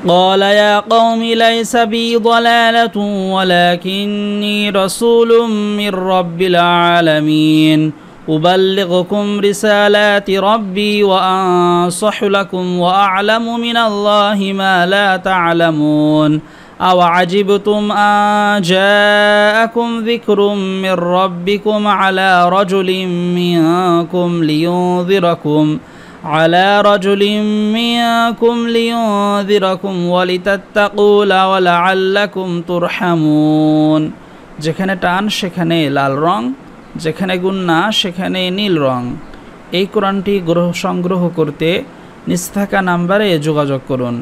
قال يا قوم ليس بي ضلالة ولكني رسول من رب العالمين أبلغكم رسالات ربي وأنصح لكم وأعلم من الله ما لا تعلمون أوعجبتم أن جاءكم ذكر من ربكم على رجل منكم لينذركم ولتتقوا ولعلكم ترحمون যেখানে টান সেখানে লাল রং, যেখানে গুন্না সেখানে নীল রং। এই কোরআনটি সংগ্রহ করতে নিচে থাকা নাম্বারে যোগাযোগ করুন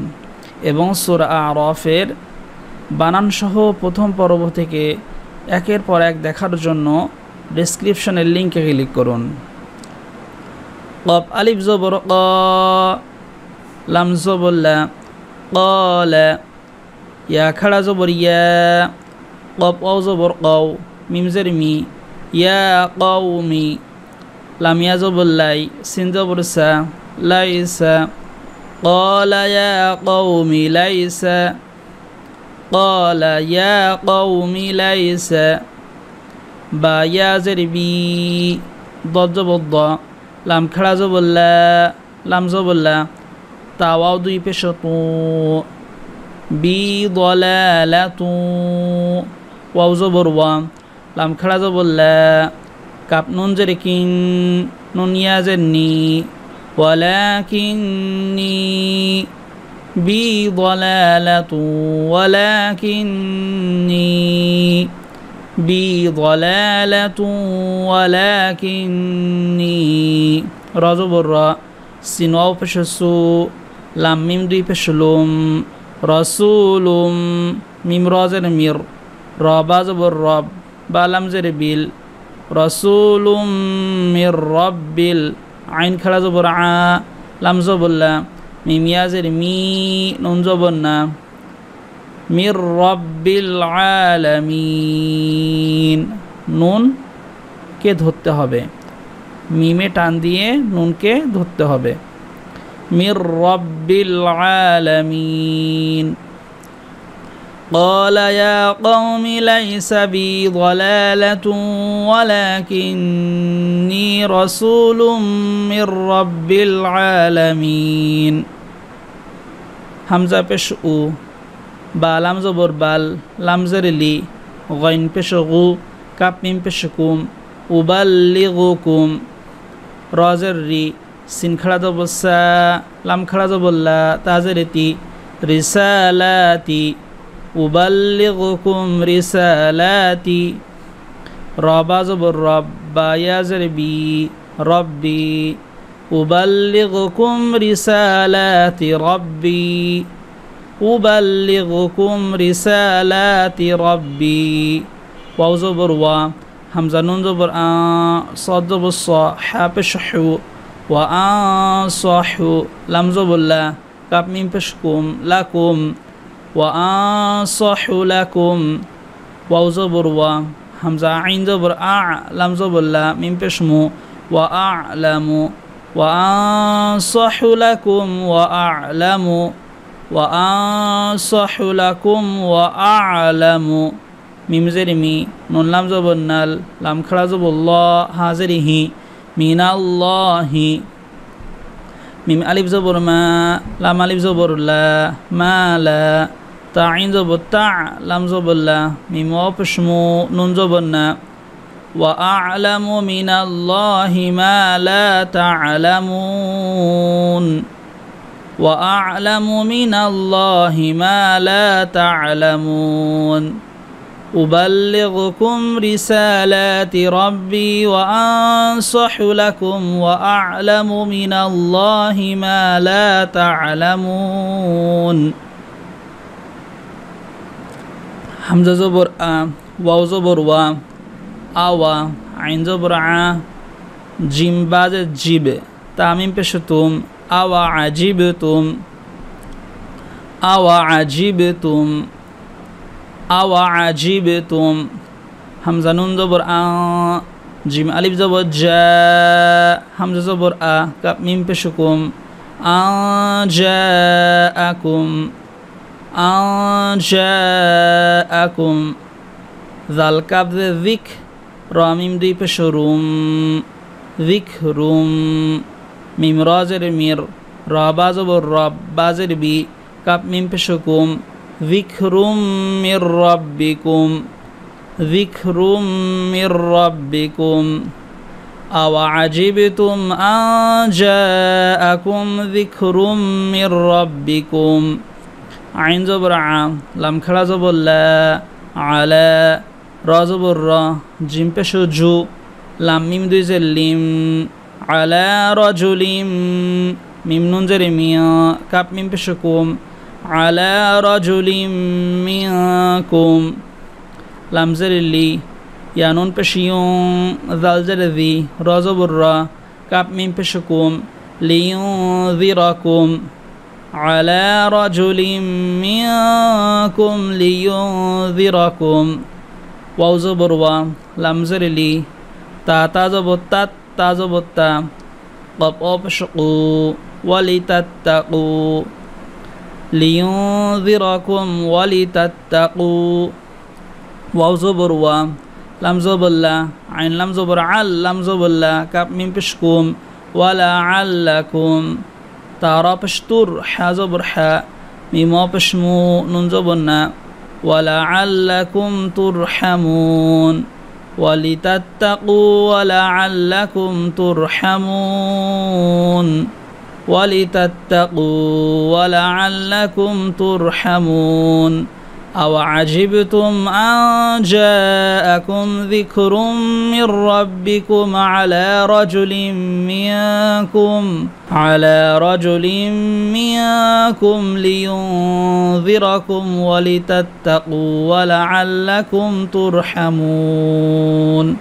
এবং সূরা আরাফের বানানসহ প্রথম পর্ব থেকে একের পর এক দেখার জন্য ডেসক্রিপশনের লিঙ্কে ক্লিক করুন। কফ আলিফ জবর ক, লাম জবর লা, ক্বালা, ইয়া খাড়া জবর ইয়া, কফ ওয়াও জবর কও, মিম জের মি, ইয়া কওমি, লাম ইয়া জবর লাই, সিন জবর সা, লাইসা, ক্বালা ইয়া কওমি লাইসা, ক্বালা ইয়া কওমি লাইসা, বা ইয়া জের বি, দদ জবর দ, লাম খাড়া জবর লা, লাম জবর লা, তা ওয়াও দুই পেশ তু, বি দলালাতু, ওয়াও জবর ওয়া, লাম খাড়া জবর লা, কাপ নুন জের কিন, নুন ইয়া জের নি, ওয়ালাকিন্নি, বি দলালাতু ওয়ালাকিন্নি, বি দলালাতু ওয়ালাকিন্নি, রা জবর রা, সিন ওয়াও পেশ সু, লাম মিম দুই পেশ লুম, রাসূলুম, মিম রা জের মির, রা বা জবর রব, বা লাম জের বিল, রাসূলুম মির রাব্বিল, আইন খাড়া জবর আ, লাম জবর লা, মিম ইয়া জের মি, নুন জবর না, মির রাব্বিল আলামিন। নুন কে ধরতে হবে, মিমে টান দিয়ে নুনকে ধরতে হবে। মির রাব্বিল আলামিন। قال يا قوم ليس بي ضلالة ولكني رسول من رب العالمين। হামজা পেশ উ, বা লাম জবর বাল, লাম জের লি, গাইন পেশ গু, কাপ মিম পেশ কুম, উবাল্লিগুকুম, রা জের রি, সিন খাড়া জবর সা, লাম খাড়া জবর লা, তা জের তি, রিসালাতি, উবাল্লিগুকুম রিসালাতি, রা বা জবর রব, বা ইয়া জের বি, রব্বি, উবাল্লিগুকুম রিসালাতি রব্বি, উবাল্লিগুকুম রিসালাতি রব্বি, ওয়াও জবর ওয়া, হামজা নুন জবর আ, সাদ জবর স, হা পেশ হু, ওয়া আনসাহু, লাম জবর লা, কাপ মিম পেশ কুম, লাকুম, ওয়া আনসাহু লাকুম, ওয়াও জবর ওয়া, হামজা আইন জবর আ, লাম জবর লা, মিম পেশ মু, ওয়া আ'লামু, ওয়া আনসাহু লাকুম ওয়া আ'লামু, ওয়া আনসাহু লাকুম ওয়া আ'লামু, মিম জের মি, নুন লাম জবর নাল, লাম খাড়া জবর ল, হা জের হি, মিনাল্লাহি, মিম আলিফ জবর মা, লাম আলিফ জবর লা, মা লা, তা আইন জবর তা, লাম জবর লা, মিম ওয়াও পেশ মু, নুন জবর না, ওয়া আ'লামু মিনাল্লাহি মা লা তা'লামুন, ওয়া আ'লামু মিনাল্লাহি মা লা তা'লামুন, উবাল্লিগুকুম রিসালাতি রাব্বি ওয়া আনসাহু লাকুম ওয়া আ'লামু মিনাল্লাহি মা লা তা'লামুন। হামজা জবর আ, ওয়াও জবর ওয়া, আওয়া, আইন জবর আ, জিম বাজে জিবে, তামিম পেশ তুম, আওয়া আজিবতুম, আওয়া আজিবতুম, আওয়া আজিবতুম, হামজা নুন জবর আ, জিম আলিফ জবর জা, হামজা জবর আ, কাপ মিম পেশ কুম, আ জাআকুম, আনজাআকুম জাল কাব যিক র মিম দুই পেশ রুম যিকরুম মিম র জের মির র বা জবর রব বা জের বি কাপ মিম পেশ কুম যিকরুম মির রাব্বিকুম যিকরুম মির রাব্বিকুম আওয়া আজিবতুম আন জাআকুম যিকরুম মির রাব্বিকুম আইন জবর আ লাম খাড়া জবর লা আলা র জবর র জিম পেশ জু লাম মিম দুই জের লিম আলা রাজুলিম মিম নুন জের মিয়া কাপ মিম পেশ কুম আলা রাজুলিম মিয়াকুম লাম জের লি ইয়া নুন পেশ ইউ জাল জের যি র জবর র কাপ মিম পেশ কুম লিয়ুযিরাকুম আলা রাজুলিম মিয়াকুম লিয়ুযিরাকুম ওয়াও জবর ওয়া লাম জের লি তা জবর তা জবর তা কফ অ পেশ কু ওয়ালিতাত্তাকু লিয়ুযিরাকুম ওয়ালিতাত্তাকু ওয়াও জবর ওয়া লাম জবর লা আইন লাম জবর আল লাম জবর লা কাপ মিম পেশ কুম ওয়ালা আল্লাকুম তা র পেশ তুর হা জবর হা মিম অ পেশ মু নুন জবর না ওয়ালা আল্লাকুম তুরহামুন ওয়ালিতাত্তাকু ওয়ালা আল্লাকুম তুরহামুন ওয়ালিতাত্তাকু ওয়ালা আল্লাকুম তুরহামুন أو عجبتم أن جاءكم ذكر من ربكم على رجل منكم لينذركم ولتتقوا ولعلكم ترحمون